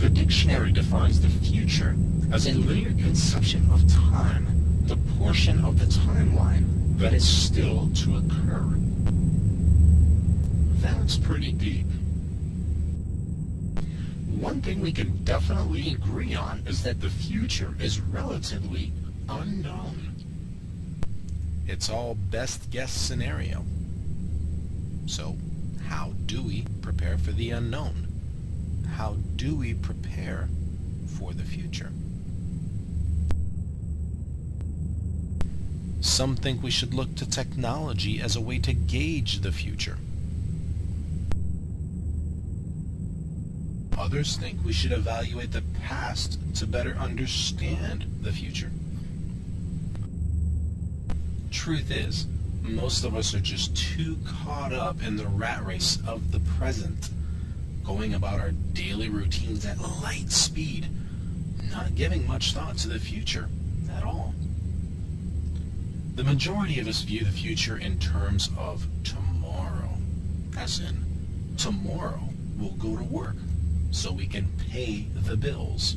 The dictionary defines the future as a linear conception of time, the portion of the timeline that is still to occur. That's pretty deep. One thing we can definitely agree on is that the future is relatively unknown. It's all best guess scenario. So, how do we prepare for the unknown? How do we prepare for the future? Some think we should look to technology as a way to gauge the future. Others think we should evaluate the past to better understand the future. Truth is, most of us are just too caught up in the rat race of the present, going about our daily routines at light speed, not giving much thought to the future at all. The majority of us view the future in terms of tomorrow, as in, tomorrow we'll go to work so we can pay the bills.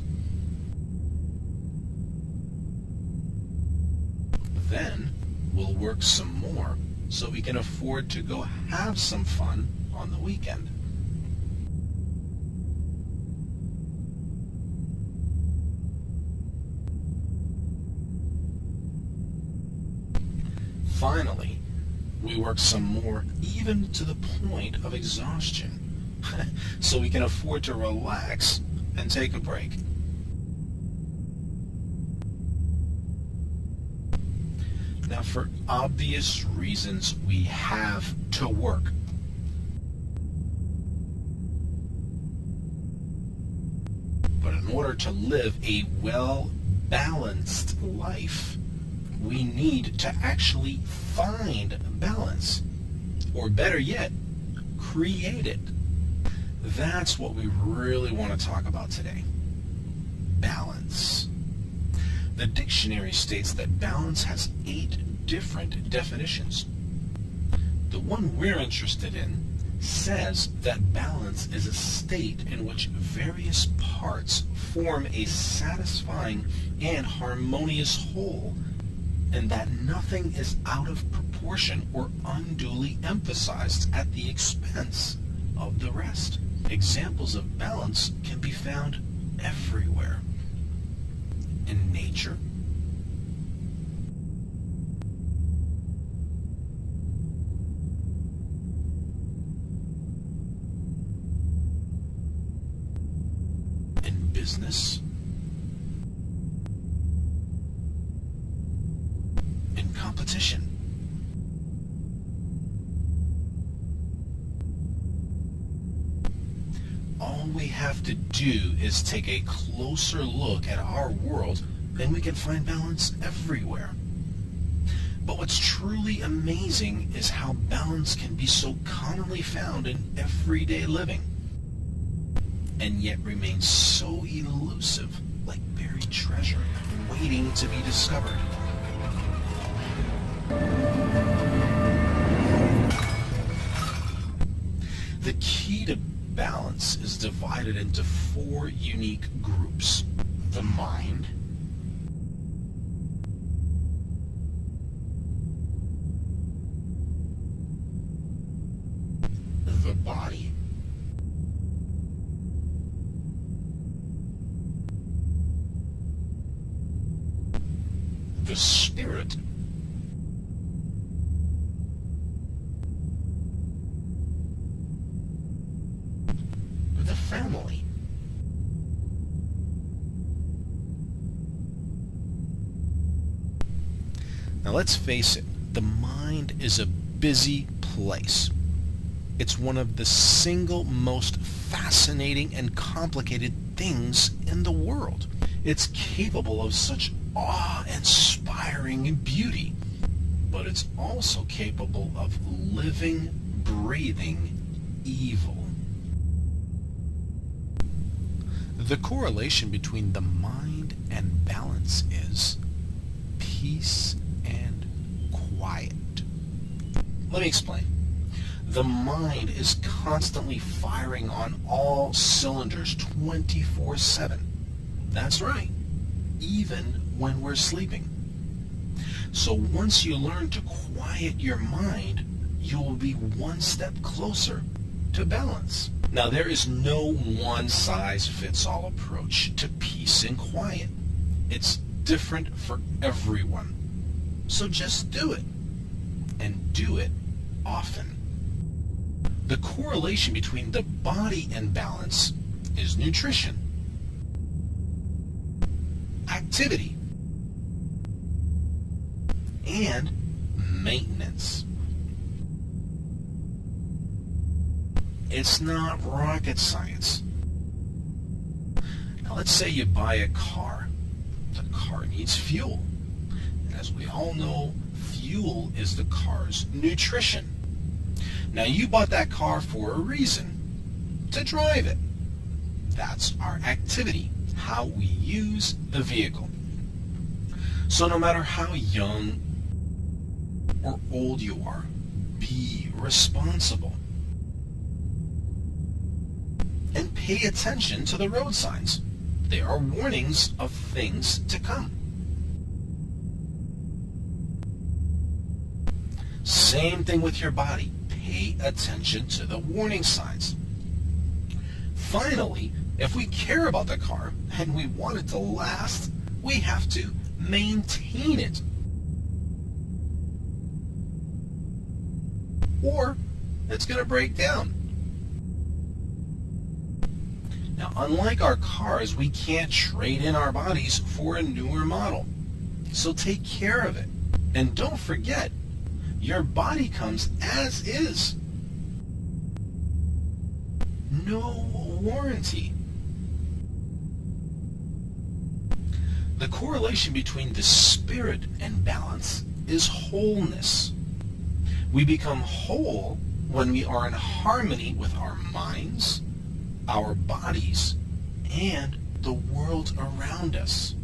Then we'll work some more so we can afford to go have some fun on the weekend. Finally, we work some more, even to the point of exhaustion, so we can afford to relax and take a break. Now, for obvious reasons, we have to work. But in order to live a well-balanced life, we need to actually find balance. Or better yet, create it. That's what we really want to talk about today. Balance. The dictionary states that balance has 8 different definitions. The one we're interested in says that balance is a state in which various parts form a satisfying and harmonious whole, and that nothing is out of proportion or unduly emphasized at the expense of the rest. Examples of balance can be found everywhere. In nature, in business, in competition, all we have to do is take a closer look at our world and we can find balance everywhere. But what's truly amazing is how balance can be so commonly found in everyday living, and yet remain so elusive, like buried treasure, waiting to be discovered. The key to balance is divided into 4 unique groups. The mind, the body, the spirit, the family, Now let's face it, the mind is a busy place. It's one of the single most fascinating and complicated things in the world. It's capable of such awe-inspiring beauty, but it's also capable of living, breathing evil. The correlation between the mind and balance is peace and quiet. Let me explain. The mind is constantly firing on all cylinders 24/7. That's right, even when we're sleeping. So once you learn to quiet your mind, you will be one step closer to balance. Now, there is no one-size-fits-all approach to peace and quiet. It's different for everyone. So just do it, and do it often. The correlation between the body and balance is nutrition, activity, and maintenance. It's not rocket science. Now let's say you buy a car. The car needs fuel. And as we all know, fuel is the car's nutrition. Now you bought that car for a reason, to drive it. That's our activity, how we use the vehicle. So no matter how young or old you are, be responsible. And pay attention to the road signs. They are warnings of things to come. Same thing with your body. Pay attention to the warning signs. Finally, if we care about the car and we want it to last, we have to maintain it. Or it's going to break down. Now, unlike our cars, we can't trade in our bodies for a newer model. So take care of it. And don't forget, your body comes as is. No warranty. The correlation between the spirit and balance is wholeness. We become whole when we are in harmony with our minds, our bodies, and the world around us.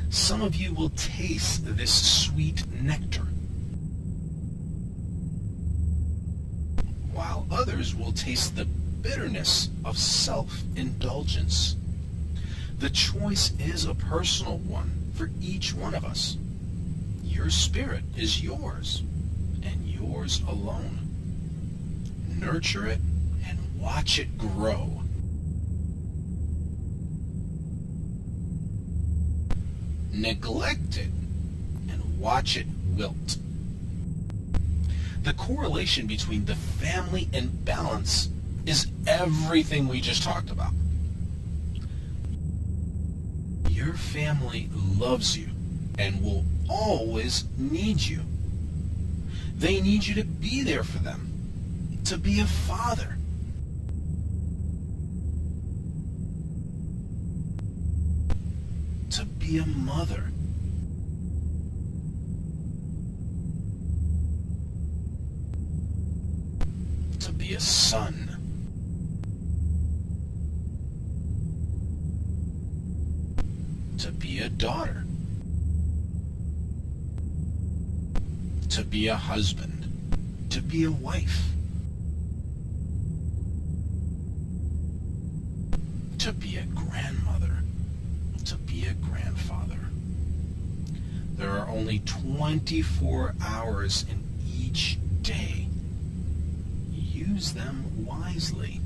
Some of you will taste this sweet nectar, while others will taste the bitterness of self-indulgence. The choice is a personal one for each one of us. Your spirit is yours, and yours alone. Nurture it and watch it grow. Neglect it and watch it wilt. The correlation between the family and balance is everything we just talked about. Your family loves you and will always need you. They need you to be there for them, to be a father. To be a mother. To be a son. To be a daughter. To be a husband. To be a wife. To be a grandmother. To be a grandfather. There are only 24 hours in each day. Use them wisely.